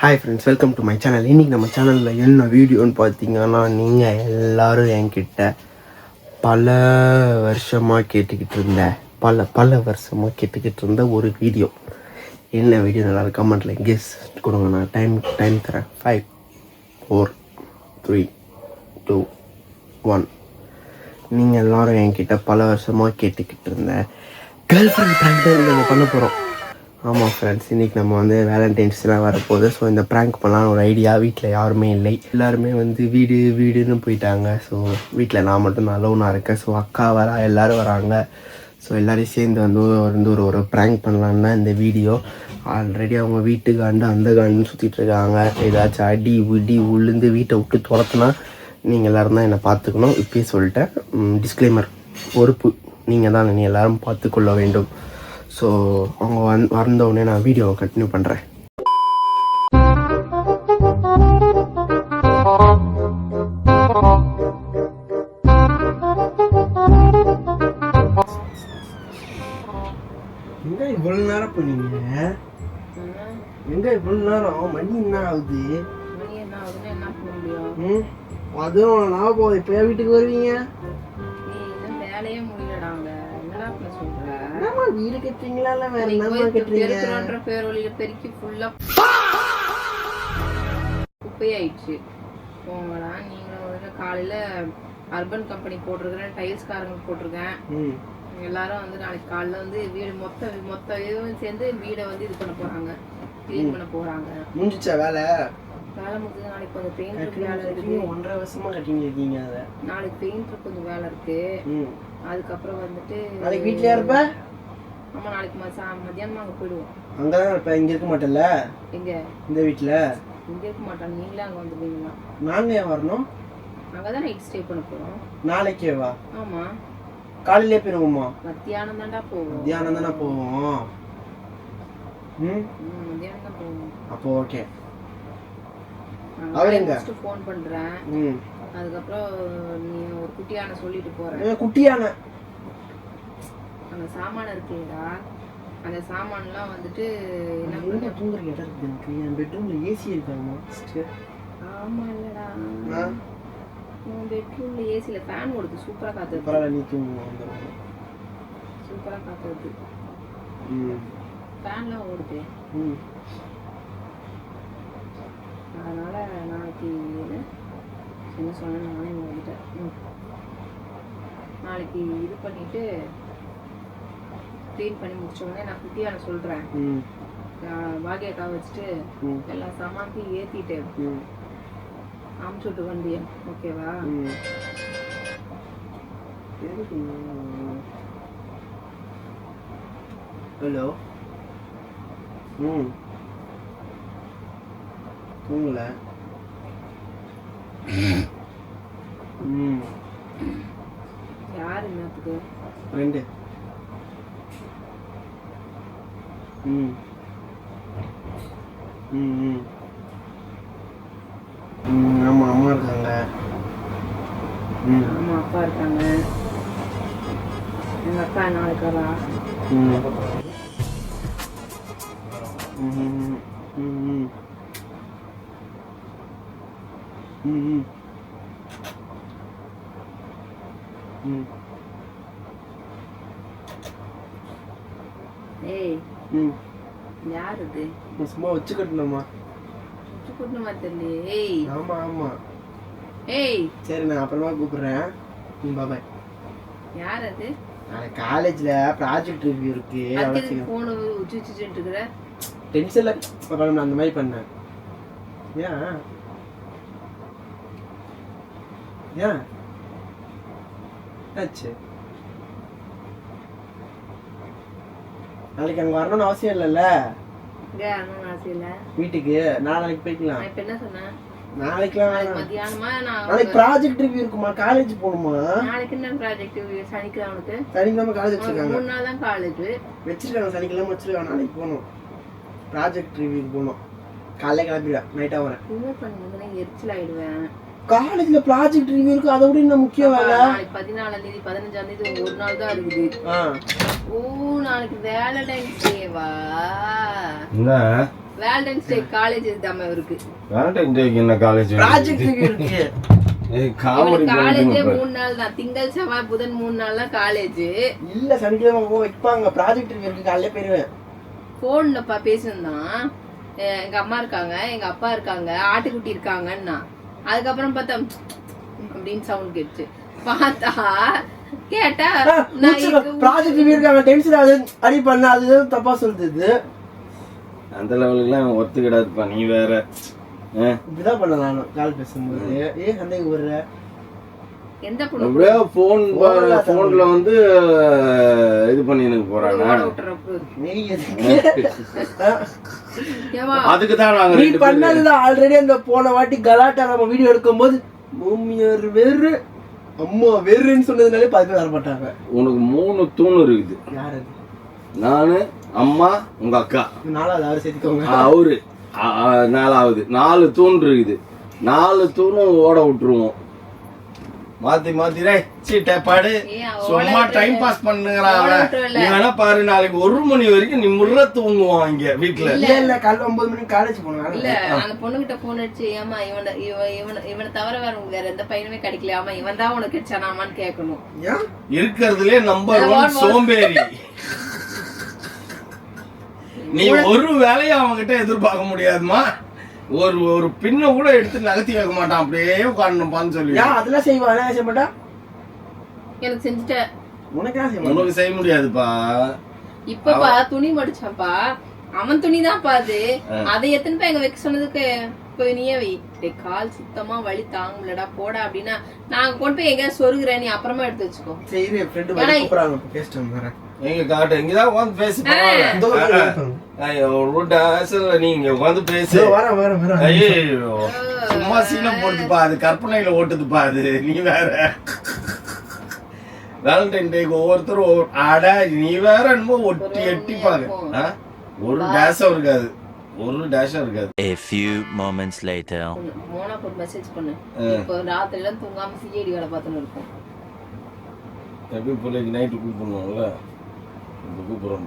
Hi friends, welcome to my channel. இன்றைக்கி நம்ம சேனலில் என்ன வீடியோன்னு பார்த்தீங்கன்னா, நீங்கள் எல்லோரும் என்கிட்ட பல வருஷமாக கேட்டுக்கிட்டு இருந்த ஒரு வீடியோ. என்ன வீடியோ நல்லா கமெண்ட்டில் கெஸ் கொடுங்க. நான் டைம் தரேன். 5 4 3 2 1. நீங்கள் எல்லோரும் என்கிட்ட பல வருஷமாக கேட்டுக்கிட்டு இருந்த கேர்ள் ஃப்ரெண்ட் ப்ராங்க் நம்ம பண்ண போகிறோம். ஆமாம் ஃப்ரெண்ட்ஸ், இன்றைக்கி நம்ம வேலண்டைன்ஸ்லாம் வரப்போகுது. ஸோ இந்த ப்ராங்க் பண்ணலான்னு ஒரு ஐடியா. வீட்டில் யாருமே இல்லை, எல்லாருமே வீடுன்னு போயிட்டாங்க. ஸோ வீட்டில் நான் மட்டும் அலோனாக இருக்கேன். ஸோ அக்கா வரா, எல்லோரும் வராங்க. ஸோ எல்லோரையும் சேர்ந்து ஒரு ப்ராங்க் பண்ணலான்னு தான் இந்த வீடியோ. ஆல்ரெடி அவங்க வீட்டுக்கு அந்த காண்டுன்னு சுற்றிட்டு இருக்காங்க. ஏதாச்சும் அடி உளுந்து வீட்டை விட்டு துரத்துனா நீங்கள் எல்லோரும் தான் என்னை பார்த்துக்கணும். இப்பயே சொல்லிட்டேன், டிஸ்க்ளைமர், பொறுப்பு நீங்கள் தான் என்னை எல்லோரும் பார்த்துக்கொள்ள வேண்டும். ஸோ அவங்க வந்தவுடனே நான் வீடியோவை கண்டினியூ பண்ணுறேன். எங்க இவ்வளோ நேரம் பண்ணீங்க? எங்க இவ்வளோ நேரம்? மணி என்ன ஆகுது? அதுவும் நான் போகுது. இப்போ வீட்டுக்கு வருவீங்க? வேலையே முடியலடாங்க. வீடு கட்டுறீங்களா இல்ல வேற என்ன கட்டுறீங்க? பேரொலியில பெருக்கி ஃபுல்லா குப்பையாயிடுச்சு. போங்கடா. நீங்களும் காலையில அர்பன் கம்பெனி போட்டிருக்கிறேன், டைல்ஸ் காரங்க போட்டிருக்கேன். எல்லாரும் நாளைக்கு காலைல வீடு மொத்த இதுவும் சேர்ந்து வீடை இது பண்ண போறாங்க, கிளீன் பண்ண போறாங்க. முடிஞ்சிச்சா வேலை? வேலை முடிஞ்சது. நாளைக்கு கொஞ்சம் பெயிண்டர் வேலை இருக்கு. 1.5 வருஷமா கட்டிங்க இருக்கீங்க. அதை நாளைக்கு பெயிண்டர் கொஞ்சம் வேலை இருக்கு. அதுக்கப்புறம் நாளைக்கு வீட்லயா இருப்ப? ஆமா, நாளைக்கு மத்தியானமா அங்க போயிடுவோம். அங்கதான் இருப்ப, இங்க இருக்க மாட்டேல்ல? எங்க? இந்த வீட்டுல இங்க இருக்க மாட்டோம். நீங்களே அங்க வந்துடுவீங்களா? நாங்க ஏன் வரணும்? அங்கதான் நைட் ஸ்டே பண்ண போறோம். நாளைக்கே வா. ஆமா, காலையிலே போயிருவோமா? மத்தியானம் தான்டா போவோம். மத்தியானம் தானே போவோம். மத்தியானம் தான் போவோம். அப்போ ஓகே. அவர் எங்க? ஃபோன் பண்றேன். அதுக்கப்புறம் நீ ஒரு குட்டியான சொல்லிட்டு போறேன். குட்டியான அந்த சாமான இருக்குடா, அந்த சாமான்லாம் என்ன பண்ண தூங்குற இடம் இருக்கு எனக்கு. என் பெட்ரூம்ல ஏசி இருக்காமா? ஆமா இல்லடா, உன் பெட்ரூம்ல ஏசில ஃபேன் ஓடுது, சூப்பரா காத்து. பரவாயில்ல, நீ தூங்கு. அந்த சூப்பரா காத்து வருது. ஃபேன்லாம் ஓடுது. அதனால நாளைக்கு என்ன சொன்ன, நானே வந்துட்டேன். நாளைக்கு இது பண்ணிட்டு க்ளீன் பண்ணி முடிச்ச உடனே நான் குட்டியான சொல்றேன். பாகியக்காக வச்சுட்டு எல்லா சாமான்த்தையும் ஏத்திட்டு அமுச்சுட்டு வண்டிய. ஓகேவா? ஹலோ. தூங்கல. யாரு என்னத்துக்கு? ரெண்டு. ஆமா, அம்மா இருக்காங்க. ஆமா, அப்பா இருக்காங்க. எங்க அக்கா நாளைக்கு வரா. ஏய், யார் இது? சும்மா வச்சுக்கட்டணுமா? வச்சுக்கட்டணுமா தெரியலையே. ஏய், ஆமா ஆமா. ஏய், சரி, நான் அப்புறமா கூப்பிடுறேன். பாய். யார் அது? நாளைக்கு காலேஜ்ல ப்ராஜெக்ட் ரிவ்யூ இருக்கு. அதுக்கு போன் வச்சுட்டு இருக்கற டென்ஷன்ல நான் அந்த மாதிரி பண்ணேன். ஏன் ஆச்சு? நாளைக்கு அங்க வரணும்னு அவசியம் இல்லைல்ல? வீட்டுக்கு நாளைக்கு போய்க்கலாம். இப்ப என்ன சொன்னேன்? நாளைக்கு மத்தியானமா நாளைக்கு ப்ராஜெக்ட் ரிவ்யூ இருக்குமா? காலேஜ் போணுமா? நாளைக்கு என்ன ப்ராஜெக்ட் ரிவ்யூ? சனிக்கிழமை காலேஜ் வச்சிருக்காங்க. 3 நாள் தான் காலேஜ் வச்சிருக்காங்க. சனிக்கிழமை வச்சிருக்காங்க. நாளைக்கு போகணும், ப்ராஜெக்ட் ரிவ்யூக்கு போகணும். காலையில கிளம்பிடுவேன், நைட்டா வரேன். என்ன பண்ணுங்க, எரிச்சல் ஆயிடுவேன். காலேஜ்ல ப்ராஜெக்ட் ரிவ்யூ இருக்கு, அதை விட இன்னும் முக்கிய வேலை. நாளைக்கு 14ஆம் தேதி 15ஆம் தேதி ஒரு நாள் தான் இருக்குது. ஓ, நாளைக்கு வேலண்டைன்ஸ் டேவா? என்ன வேலண்டைன்ஸ் டே காலேஜ் தாம இருக்கு. வேலண்டைன் டேக்கு என்ன காலேஜ் ப்ராஜெக்ட் இருக்கு. காமெடி காலேஜே 3 நாள் தான். திங்கள் செவ்வாய் புதன் 3 நாள் தான் காலேஜ். இல்ல சனிக்கிழமை வைப்பாங்க. ப்ராஜெக்ட் இருக்கு. காலையில போயிருவேன். போன்ல பேசுனதான் எங்க அம்மா இருக்காங்க, எங்க அப்பா இருக்காங்க, ஆட்டுக்குட்டி இருக்காங்கன்னா அதுக்கப்புறம் பார்த்தா அப்படின்னு சவுண்ட் கேட்டுச்சு. பார்த்தா கேட்டா ப்ராஜெக்ட் இருக்காங்க டென்ஷன் ஆகுது அடி பண்ண அது தப்பா சொல்லுது. அந்த லெவலுக்குலாம் ஒத்துக்கிடாதுப்பா நீ வேற. இப்படிதான் பண்ண நானும் கால் பேசும்போது. சந்தேகம் வர்ற எந்த அப்படியே போன்ல வந்து இது பண்ணிட்டு போறாங்க. அதுக்குதான் நாங்க நீ பண்ணதுதான் ஆல்ரெடி அந்த போன வாட்டி கலாட்டா நம்ம வீடியோ எடுக்கும் போது மாமியார் வேறு அம்மா வேறுன்னு சொன்னதுனாலே 10 பேர் வர மாட்டாங்க. உனக்கு 3 தூண் இருக்குது. யாரு? நானு, அம்மா, உங்க அக்கா. 4வது அவரு சேர்த்துக்கோங்க. அவரு 4வது. 4 தூண் இருக்குது. 4 தூணும் ஓட விட்டுருவோம். மாத்தி மாத்தி சீட்டப்பாடு சும்மா டைம் பாஸ் பண்ணுறாங்க. நீ வேணா பாரு, நாளைக்கு 1 மணி வரைக்கும் நீ முர்ற தூங்குவான் இங்க வீட்டுல. இல்ல காலைல 9 மணிக்கு காலேஜ் போனேன். இல்ல அந்த பொண்ணுகிட்ட போன் அடிச்சு ஏமா இவனை தவிர வேற எந்த பையனுமே கிடைக்கலையாமா, இவன் தான் உனக்கு கிடைச்சானாமான்னு கேட்கணும். இருக்கிறதுலே நம்பர் 1 சோம்பேறி. நீ ஒரு வேலையை அவன்கிட்ட எதிர்பார்க்க முடியாதுமா. ஒரு பின்ன கூட எடுத்து நகர்த்தி வைக்க மாட்டான். அப்படியே உட்காரணும்பான்னு சொல்லி அதெல்லாம் செய்வான். செய்ய மாட்டான். எனக்கு செஞ்சுட்ட. உனக்கு செய்ய முடியாதுப்பா. இப்பப்பா துணி மடிச்சாப்பா, அவன் துணிதான்ப்பா அது. அதை எத்தனை பேர் எங்க வைக்க சொன்னதுக்கு போய் நீயே வை. கால் சுத்தமா வலி தாங்க முடியலடா போடா அப்படின்னா நாங்க கொண்டு போய் எங்க சொருகுறேன், நீ அப்புறமா எடுத்து வச்சுக்கோ. எங்க காட்டு இங்கதான் உட்காந்து பேசி நீங்க உட்காந்து பேசு. ஐயோ சும்மா சீனை போடுதுப்பா, அது கற்பனையில ஓட்டுதுப்பா அது. நீ வேற வேலண்டைன் டேக்கு ஒவ்வொருத்தரும் ஆட நீ வேற என்னமோ ஒட்டி எட்டிப்பாங்க. ஒரு டேஷம் இருக்காது. A few moments later. மோனாக்கு ஒரு மெசேஜ் பண்ணு. இப்போ ராத்திரி எல்லாம் தூங்காம சிஐடி வேலை பார்த்துன்னு இருக்கும். எப்படி பிள்ளைக்கு நைட்டு கூப்பிடணும்ல, இப்போ கூப்பிடுறோம்.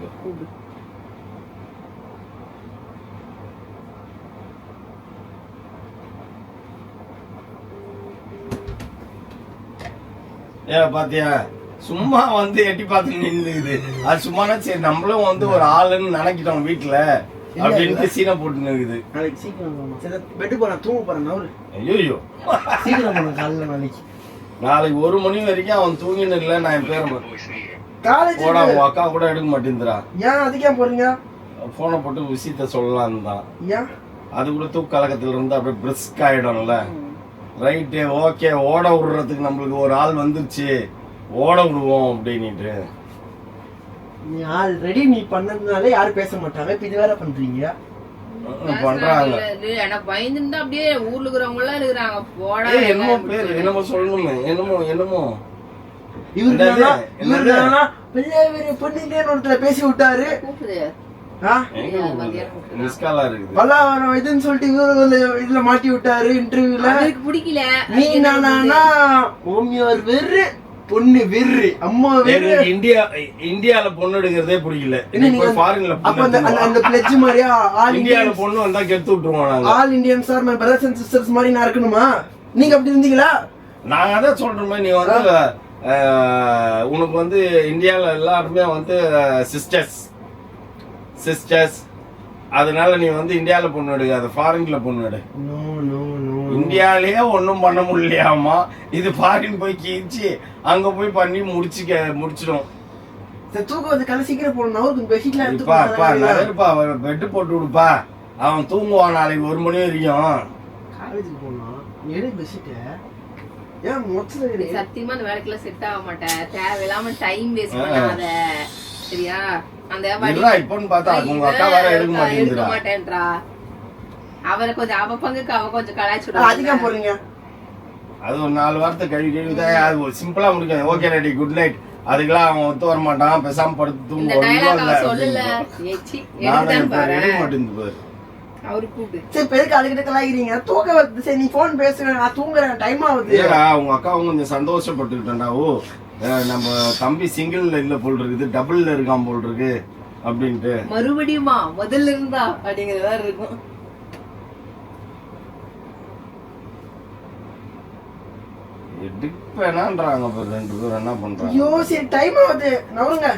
பாத்தியா சும்மா வந்து எட்டி பார்த்து நின்றுக்குது. அது சும்மானா சரி நம்மளும் வந்து ஒரு ஆளுன்னு நினைக்கிட்டோம் வீட்டுல அப்படின்ட்டு சீனை போட்டு இருக்குது. நாளைக்கு சீக்கிரம் பெட்டு போறேன், தூங்க போறேன். ஐயோ சீக்கிரம் போறேன் காலையில. நாளைக்கு 1 மணி வரைக்கும் அவன் தூங்கின்னு இல்லை. நான் என் பேர காலேஜ் போடா, உன் அக்கா கூட எடுக்க மாட்டேங்கிறா. ஏன் அதுக்கே போறீங்க? போனை போட்டு விஷயத்த சொல்லலாம் தான். ஏன் அது கூட தூக்க கலக்கத்துல இருந்து அப்படியே பிரிஸ்க் ஆயிடும்ல. ரைட்டு ஓகே, ஓட விடுறதுக்கு நம்மளுக்கு ஒரு ஆள் வந்துருச்சு, ஓட விடுவோம் அப்படின்ட்டு. நீ ஆல்ரெடி நீ பண்ணதுனால யாரும் பேச மாட்டாங்க. இப்ப இது வேற பண்றீங்க. பண்றாங்க. எனக்கு பயந்துட்டு அப்படியே ஊர்ல இருக்கிறவங்க எல்லாம் இருக்கிறாங்க. போடா என்னமோ பேரு என்னமோ சொல்லணுமே, என்னமோ பேசி விட்டாரு. இதுல மாட்டி விட்டாரு இன்டர்வியூல. பிடிக்கல. நீ நானா மாமியார் வெறு பொண்ணு வெறு அம்மா வெறு. இந்தியால பொண்ணு எடுக்கிறதே பிடிக்கல. ஃபாரின்ல அந்த பிளட்ஜ் மாதிரியா ஆல் இந்தியால பொண்ணு வந்தா கெடுத்து விட்டுருவோம். All Indians are my brothers and sisters மாதிரி நான் இருக்கணுமா? நீங்க அப்படி இருந்தீங்களா? நாங்க அதான் சொல்றோமே. நீ வந்து உனக்கு வந்து இந்தியால எல்லாருமே வந்து சிஸ்டர்ஸ் அதனால நீ வந்து இந்தியால பொண்ணு எடுக்காத, ஃபாரின்ல பொண்ணு எடு. இந்தியாலயே ஒன்னும் பண்ண முடியலையாமா. இது ஃபாரின் போய் கீழ்ச்சி அங்க போய் பண்ணி முடிச்சிடும். தூக்கம் வந்து கலை சீக்கிரம் போடணும். பெட்டு போட்டு விடுப்பா, அவன் தூங்குவான் நாளைக்கு 1 மணி வரைக்கும். காலேஜுக்கு போனோம். சத்தியமா அந்த வேலைக்கெல்லாம் செட் ஆக மாட்டேன். தேவையில்லாம டைம் வேஸ்ட் பண்ணாத சரியா? அந்த இப்பன்னு பார்த்தா உங்க அக்கா வேற எடுக்க மாட்டேன்றா. அவரை கொஞ்சம் அவ பங்குக்கு அவ கொஞ்சம் கலாய்ச்சி அதிகம் போறீங்க. அது ஒரு 4 வாரத்தை கழுவிதான் அது சிம்பிளா முடிக்கும். Okay ready good night. அதுக்கெல்லாம் அவன் ஒத்து வர மாட்டான். பேசாம படுத்து தூங்குவான். எடுக்க மாட்டேங்குது பாரு. அவரு கூப்பிடு. சரி பெருக்கு அதுக்கிட்ட கலாய்க்கிறீங்க. தூக்க வருது. சரி நீ போன் பேசுங்க, நான் தூங்குறேன், டைம் ஆகுது. உங்க அக்கா கொஞ்சம் சந்தோஷப்பட்டுக்கிட்டா. ஓ நம்ம தம்பி சிங்கிள்ல இல்ல போல் இருக்குது, டபுள்ல இருக்கான் போல் இருக்கு அப்படின்ட்டு மறுபடியுமா முதல்ல இருந்தா அப்படிங்கறதா இருக்கும். எடுப்பேனான்றாங்க இப்ப 2 பேரும் என்ன பண்றாங்க? ஐயோ சரி டைம் ஆகுது நவருங்க.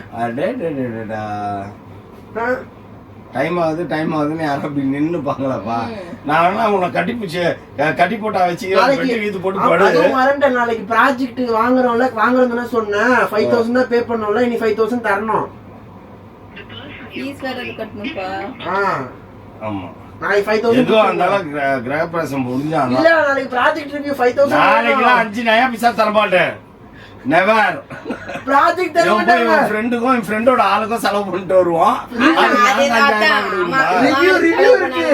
டைம் ஆகுதுன்னு யாரும் அப்படி நின்னுப்பாங்களாப்பா? நான் வேணா உன்னை கட்டி போட்டா வச்சுக்கிறேன், இது போட்டு படு. வரண்ட நாளைக்கு ப்ராஜெக்ட் வாங்குறோம்னா சொன்னேன் 5000 தான் பே பண்ணோம்ல, இனி 5000 தரணும். ஃபீஸ் வேற கட்டணும்ப்பா. ஆமா நாளைக்கு 5000 ஏதோ அந்தால கிரகப்பிரவேசம் முடிஞ்சாங்க. இல்ல நாளைக்கு ப்ராஜெக்ட் ரிவ்யூ 5000. நாளைக்குலாம் 5 நயா பைசா தர மாட்டேன். நெவர். ப்ராஜெக்ட் தர மாட்டாங்க. என் ஃப்ரெண்டுக்கும் என் ஃப்ரெண்டோட ஆளுக்கும் செலவு பண்ணிட்டு வருவோம். ரிவ்யூ இருக்கு.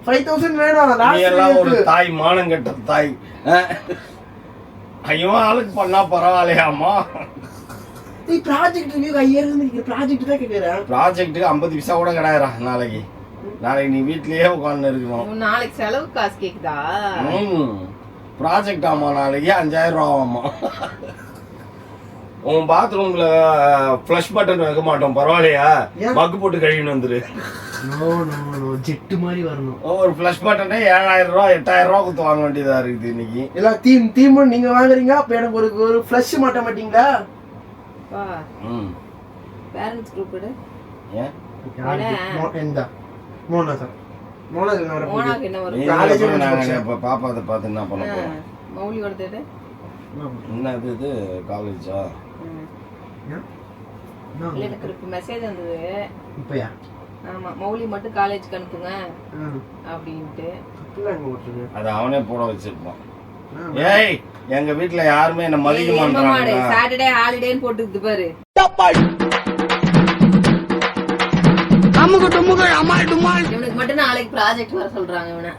5000 வேணும். நீ எல்லாம் ஒரு தாய், மானம் கெட்ட தாய். ஐயோ ஆளுக்கு பண்ணா பரவாயில்லையாமா? நீ ப்ராஜெக்ட் ரிவ்யூ ஐயர்னு நீங்க ப்ராஜெக்ட் தான் கேக்குறேன். ப்ராஜெக்ட்டுக்கு 50 பைசா கூட கிடையாதுடா. நாளைக்கு நீ வீட்லயே உட்கார்ந்து இருக்கணும். நாளைக்கு செலவு காசு கேக்குதா? ப்ராஜெக்ட் ஆமா நாளைக்கு 5000 ரூபா ஆமா. உன் பாத்ரூம்ல ஃப்ளஷ் பட்டன் வைக்க மாட்டோம், பரவாயில்லையா? மக்கு போட்டு கழுவின்னு வந்துரு. ஜெட்டு மாதிரி வரணும். ஒரு ஃப்ளஷ் பட்டனே 7000 ரூபா 8000 ரூபா கொடுத்து வாங்க வேண்டியதா இருக்குது இன்னைக்கு. எல்லாம் தீம் நீங்க வாங்குறீங்க, அப்ப எனக்கு ஒரு ஃப்ளஷ் மாட்ட மாட்டீங்களா? பேரண்ட்ஸ் குரூப் எடு. ஏன் பாப்பாத பார்த்து என்ன பண்ண போறோம்? மௌலியோட தேடு. என்ன இது காலேஜா? எனக்கு மெசேஜ் வந்தது இப்பயா. ஆமா மௌலி மட்டும் காலேஜ்க்கு அனுப்புங்க அப்படின்ட்டு. அது அவனே போட வச்சிருப்பான். ஏய் எங்க வீட்ல யாருமே என்ன மதிக்க மாட்டாங்க. சாட்டர்டே ஹாலிடேன்னு போட்டுக்குது பாரு. இவனுக்கு மட்டும் நாளைக்கு ப்ராஜெக்ட் வர சொல்றாங்க. இவனை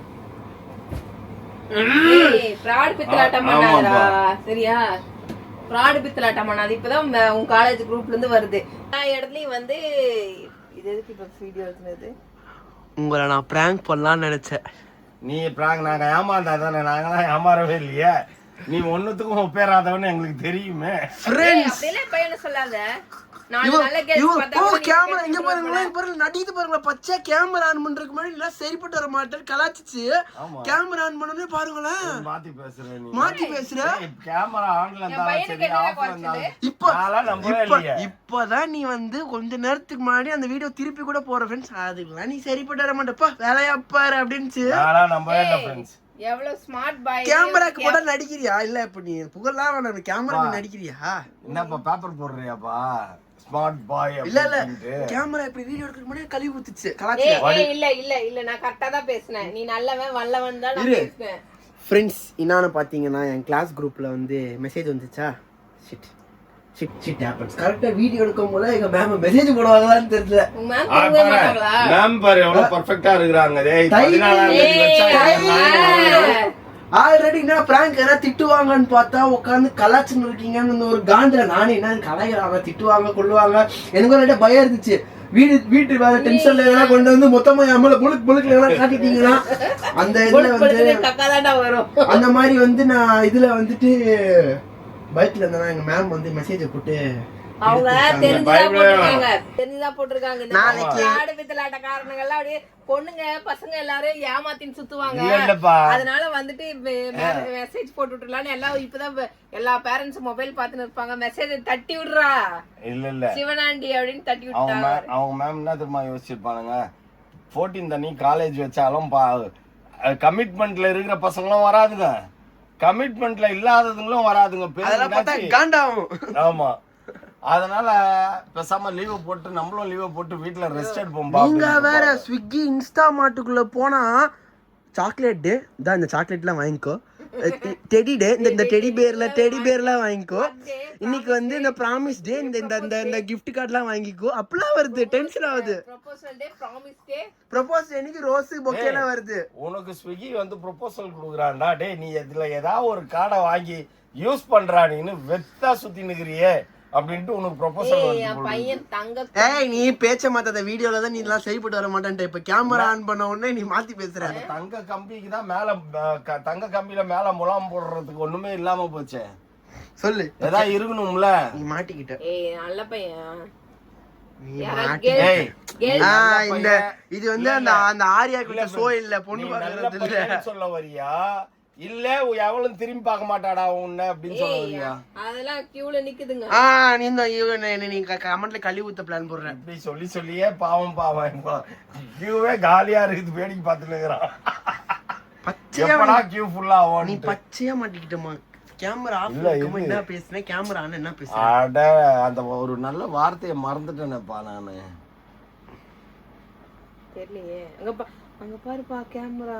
ஃப்ராட் பித்தலாட்டம் பண்ணாதடா, சரியா? ஃப்ராட் பித்தலாட்டம் பண்ணாது. இப்பதான் உன் காலேஜ் குரூப்ல இருந்து வருது. இடத்துலயும் வந்து இது எதுக்கு இப்ப வீடியோ எடுத்துனது? உங்களை நான் பிராங்க் பண்ணலாம்னு நினைச்சேன். நீ பிராங்க் நாங்க ஏமாந்தா தானே? நாங்களாம் ஏமாறவே இல்லையே. நீ ஒண்ணுத்துக்கும் ஒப்பேறாதவன்னு எங்களுக்கு தெரியுமே. அப்படியெல்லாம் பையனை சொல்லாத. பச்சை கேமரா ஆன் பண்றதுக்கு முன்னாடி எல்லாம் சரிப்பட்டு வர மாட்டேன் கலாச்சிச்சு. கேமரா ஆன் பண்ணனே பாருங்களேன். மாத்தி பேசுற. கேமரா ஆன்ல இப்பதான் நீ வந்து கொஞ்ச நேரத்துக்கு முன்னாடி அந்த வீடியோ திருப்பி கூட போற ஃப்ரெண்ட்ஸ். அதுக்கெல்லாம் நீ சரிப்பட்டு வர மாட்டப்பா, வேலையா பாரு அப்படின்ச்சு. எவ்வளவு ஸ்மார்ட் பாய். கேமராக்கு கூட நடிக்கிறியா? இல்ல இப்ப நீ புகழலாம் வேணாம், கேமரா நடிக்கிறியா? என்னப்பா பேப்பர் போடுறியாப்பா? Smart boy. இல்ல இல்ல கேமரா இப்ப வீடியோ எடுக்க முன்னாடி கழுவி ஊத்துச்சு. இல்ல நான் கரெக்ட்டா தான் பேசுனேன். நீ நல்லவன் வல்லவன் தான் நான் பேசுனேன். ஃப்ரெண்ட்ஸ் இன்னான பாத்தீங்கன்னா என் கிளாஸ் குரூப்ல வந்து மெசேஜ் வந்துச்சா. Shit happens. கரெக்ட்டா வீடியோ எடுக்கும் போல எங்க மேம் மெசேஜ் போடுவாங்களான்னு தெரியல. மேம் பாரு எவ்வளவு பெர்ஃபெக்ட்டா இருக்காங்க. டேய் 14ஆம் தேதி வச்சாங்க. ஆல்ரெடி என்ன பிராங்க் என்ன திட்டுவாங்கன்னு பார்த்தா உட்காந்து கலாச்சுன்னு இருக்கீங்கன்னு ஒரு காண்டில நானே என்ன கலாய்கிறாங்க, திட்டுவாங்க, கொள்ளுவாங்க. எனக்கு ஒரு பயம் இருந்துச்சு. வீட்டு வேற டென்ஷன்ல எல்லாம் கொண்டு வந்து மொத்தமா அம்மல புழுக்கு எல்லாம் காட்டிட்டீங்கன்னா அந்த இதுல வந்து அந்த மாதிரி வந்து நான் இதுல வந்துட்டு பைக்ல இருந்தா எங்க மேம் வந்து மெசேஜ் போட்டு அவங்க தெரிஞ்சுதான் போட்டிருக்காங்க. நாளைக்கு பித்தலாட்ட காரணங்கள்லாம் அப்படியே பொண்ணுங்க பசங்க எல்லாரும் ஏமாத்தின்னு சுத்துவாங்க. அதனால வந்துட்டு மெசேஜ் போட்டு விட்டுலான்னு எல்லாம் இப்பதான் எல்லா பேரண்ட்ஸ் மொபைல் பாத்துன்னு இருப்பாங்க. மெசேஜ் தட்டி விடுறா இல்ல சிவனாண்டி அப்படின்னு தட்டி விட்டாங்க. அவங்க மேம் என்ன தெரியுமா யோசிச்சிருப்பானுங்க? 14 தண்ணி காலேஜ் வச்சாலும் கமிட்மெண்ட்ல இருக்கிற பசங்களும் வராதுங்க, கமிட்மெண்ட்ல இல்லாததுங்களும் வராதுங்க. ஆமா அதனால பேசாம லீவ் போட்டு நம்மளும் லீவ் போட்டு வீட்ல ரெஸ்ட் எடுப்போம். நீங்க வேற ஸ்விக்கி இன்ஸ்டா மார்ட்டுக்குள்ள போனா சாக்லேட் டே தான், இந்த சாக்லேட்லாம் வாங்கிக்கோ. டெடி டே, இந்த டெடி பேர்லாம் வாங்கிக்கோ. இன்னைக்கு வந்து இந்த ப்ராமிஸ் டே, இந்த கிஃப்ட் கார்டுலாம் வாங்கிக்கோ. அப்பலாம் வருது, டென்ஷன் ஆகுது. ப்ரொபோசல் இன்னைக்கு ரோஸ் பொக்கேலாம் வருது. உனக்கு ஸ்விக்கி வந்து ப்ரொபோசல் கொடுக்குறான்டா. டே நீ இதுல ஏதாவது ஒரு கார்டை வாங்கி யூஸ் பண்றா, நீன்னு வெத்தா சுத்தி நிக்கிறியே அப்படின்ட்டு உனக்கு ப்ரொபோசல் வருது. ஏய் நீ பேச்ச மாத்தாத. வீடியோல தான் நீ எல்லாம் சரிப்பட்டு வர மாட்டேன்ட்ட. இப்ப கேமரா ஆன் பண்ண உடனே நீ மாத்தி பேசுற. தங்க கம்பிக்கு தான் மேல தங்க கம்பியில மேல முலாம் போடுறதுக்கு ஒண்ணுமே இல்லாம போச்சே. சொல்லு ஏதாவது இருக்கணும்ல. நீ மாட்டிக்கிட்ட. ஏய் நல்ல பையன். இந்த இது வந்து அந்த அந்த ஆரியாக்கு ஷோ இல்ல பொண்ணு பார்க்கறது சொல்ல வரியா இல்ல எவளும் திரும்பி பார்க்க மாட்டாடா உன்ன அப்படின்னு சொல்ல வரியா? அதெல்லாம் கியூல நிக்குதுங்க. நீங்க கமெண்ட்ல கழி ஊத்த பிளான் போடுறேன் இப்படி சொல்லி சொல்லியே பாவம் கியூவே காலியா இருக்குது, வேடிக்கை பார்த்துனுக்குறான். பச்சையா கியூ ஃபுல்லா ஆகும். நீ பச்சையா மாட்டிக்கிட்டமா கேமரா ஆஃப் இருக்குமா என்ன பேசுனே கேமரா ஆன் என்ன பேசுறேன்? அட அந்த ஒரு நல்ல வார்த்தையை மறந்துட்டேனேப்பா நானு. தெரியலையே. அங்க பாருப்பா கேமரா.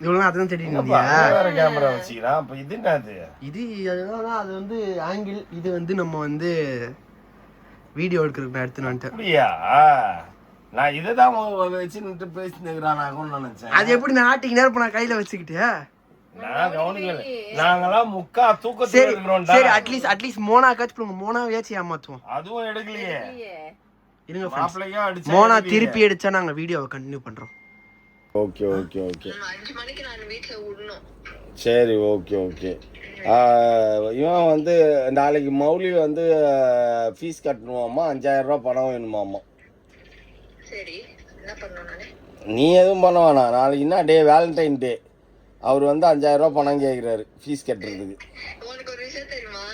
இவ்வளவு அதான் தெரியுங்க. வேற கேமரா வச்சிரா. அப்ப இது என்னது? இது அதுதான் அது வந்து ஆங்கிள். இது வந்து நம்ம வந்து வீடியோ எடுக்கிறதுக்கு எடுத்துட்டு வந்துட்டேன். அப்படியா? நான் இததான் வச்சு நின்று பேசினுக்குறான் நினைச்சேன். அது எப்படி நான் ஆட்டிக்கு நேரம் நான் கையில வச்சுக்கிட்டே நான் கவனிக்கல. நாங்கெல்லாம் முக்கா தூக்கத்துல இருக்கிறோம்டா. சரி அட்லீஸ்ட் மோனா காச்சு மோனாவையாச்சும் ஏமாத்துவோம். அதுவும் எடுக்கலையே. இருங்க மாப்பிளையா அடிச்சு மோனா திருப்பி அடிச்சா நாங்க வீடியோவை கண்டினியூ பண்றோம். ஓகே ஓகே ஓகே 5 மணிக்கு நான் வீட்ல விடணும். சரி ஓகே ஓகே. இவன் வந்து நாளைக்கு மௌலி வந்து ஃபீஸ் கட்டணுமாம்மா, 5000 ரூபா பணம் வேணுமாம்மா. சரி என்ன பண்ணணும் நானே? நீ எதுவும் பண்ண வேணாம். நாளைக்கு என்ன டே? வேலண்டைன் டே. அவர் வந்து 5000 ரூபா பணம் கேட்குறாரு ஃபீஸ் கட்டுறதுக்கு. உனக்கு ஒரு விஷயம் தெரியுமா?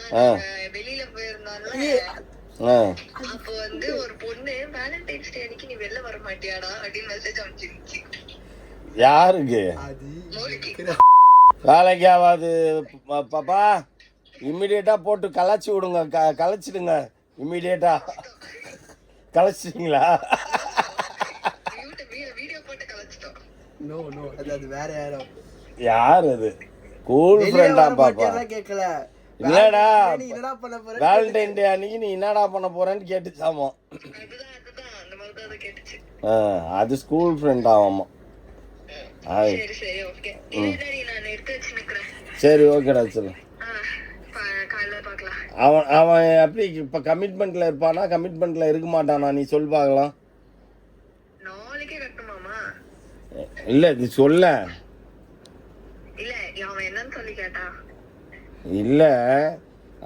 வெளியில போயிருந்தாலும் அப்போ வந்து ஒரு பொண்ணு வேலண்டைன்ஸ் டே அன்னைக்கு நீ வெளில வர மாட்டியாடா அப்படின்னு மெசேஜ் அனுப்பிச்சிருந்துச்சு. யாருக்கு? வேலைக்கு ஆகாது பாப்பா. இம்மிடியேட்டா போட்டு கலைச்சி விடுங்க. கலைச்சிடுங்க இம்மிடியேட்டா. கலைச்சிட்டீங்களா? அது வேற யாரோ. யார் அது? கூல் ஃப்ரெண்டா பாப்பா? கேட்கல. இல்லடா வேலண்டைன் டே அன்னைக்கு நீ என்னடா பண்ண போறேன்னு கேட்டுச்சாமா. அது ஸ்கூல் ஃப்ரெண்ட் ஆமாமா. சரி ஓகேடா சொல்லு. அவன் எப்படி இப்ப கமிட்மெண்ட்ல இருப்பானா கமிட்மெண்ட்ல இருக்க மாட்டானா? நீ சொல் பார்க்கலாம். இல்ல இது சொல்ல. இல்ல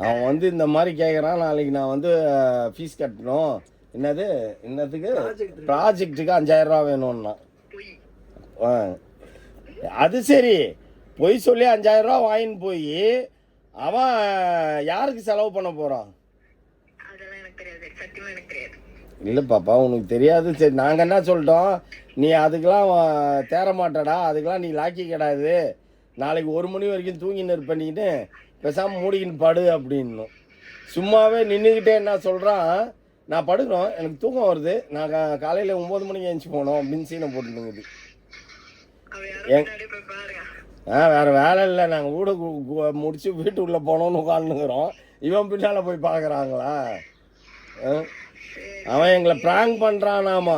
அவன் வந்து இந்த மாதிரி கேட்குறான். நாளைக்கு நான் வந்து ஃபீஸ் கட்டணும். என்னதுக்கு? ப்ராஜெக்டுக்கு 5000 ரூபா வேணும்னா. அது சரி, பொய் சொல்லி 5000 ரூபா வாங்கின்னு போய் அவன் யாருக்கு செலவு பண்ண போறான்? இல்லை பாப்பா உனக்கு தெரியாது. சரி நாங்கள் என்ன சொல்லிட்டோம், நீ அதுக்கெல்லாம் தேர மாட்டடா, அதுக்கெல்லாம் நீ லாக்கி கிடையாது. நாளைக்கு 1 மணி வரைக்கும் தூங்கின்னு பண்ணிக்கிட்டு பேசாமல் மூடிக்கின்னு படு அப்படின்னும். சும்மாவே நின்றுக்கிட்டே என்ன சொல்கிறான், நான் படுக்கிறோம் எனக்கு தூக்கம் வருது, நான் காலையில் 9 மணிக்கு எழுந்துச்சி போனோம் அப்படின்னு சீனை போட்டுனுங்குது. வேற வேலை இல்லை, நாங்கள் வீடு முடிச்சு வீட்டுக்குள்ளே போனோம்னு உட்காந்துக்கிறோம். இவன் பின்னால் போய் பார்க்குறாங்களா? அவன் எங்களை ப்ராங்க் பண்ணுறானாமா.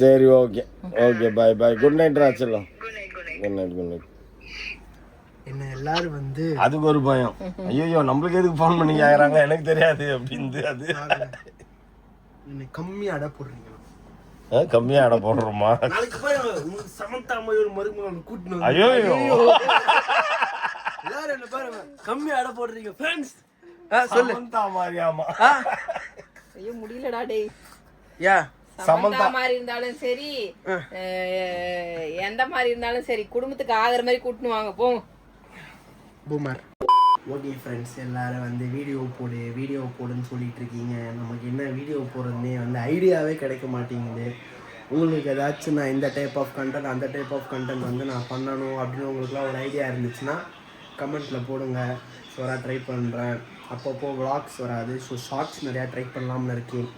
சரி okay okay bye bye. Good night ராச்சலாம். Good night good night. என்ன எல்லாரும் வந்து அதுக்கு ஒரு பயம். ஐயோ நம்மளுக்கு எதுக்கு ஃபோன் பண்ணி கேட்குறாங்க எனக்கு தெரியாது அப்படின்னு. அது கம்மியாக அடை போடுறீங்க. கம்மியாக அடை போடுறோமா? சமந்தா மருமகன் கூட்டணும். ஐயோ எல்லாரும் என்ன பாருங்க கம்மியா அடை போடுறீங்க ஃப்ரெண்ட்ஸ். சமந்தா மாதிரியாமா? ஐயோ முடியலடா டேய். யா சமந்தா மாதிரி இருந்தாலும் சரி, எந்த மாதிரி இருந்தாலும் சரி, குடும்பத்துக்கு ஆகிற மாதிரி கூட்டினு வாங்க போங்க. பூமர். ஓகே ஃப்ரெண்ட்ஸ், எல்லாரும் வந்து வீடியோ போடுன்னு சொல்லிட்டு இருக்கீங்க. நமக்கு என்ன வீடியோ போடுறதுனே வந்து ஐடியாவே கிடைக்க மாட்டேங்குது. உங்களுக்கு ஏதாச்சும் நான் இந்த டைப் ஆஃப் கண்டென்ட் அந்த டைப் ஆஃப் கண்டென்ட் வந்து நான் பண்ணணும் அப்படின்னு உங்களுக்குலாம் ஒரு ஐடியா இருந்துச்சுன்னா கமெண்ட்டில் போடுங்க. ஸோ ட்ரை பண்ணுறேன். அப்பப்போ விளாக்ஸ் வராது, ஸோ ஷார்ட்ஸ் நிறையா ட்ரை பண்ணலாம்னு இருக்கேன்.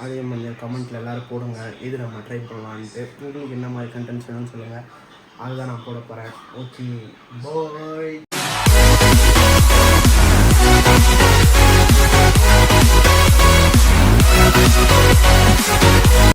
அதே மாதிரி கமெண்ட்டில் எல்லோரும் போடுங்க இது நம்ம ட்ரை பண்ணலான்ட்டு. உங்களுக்கு என்ன மாதிரி கண்டென்ட்ஸ் வேணும்னு சொல்லுங்கள், அதுதான் நான் போட போகிறேன். Okay bye.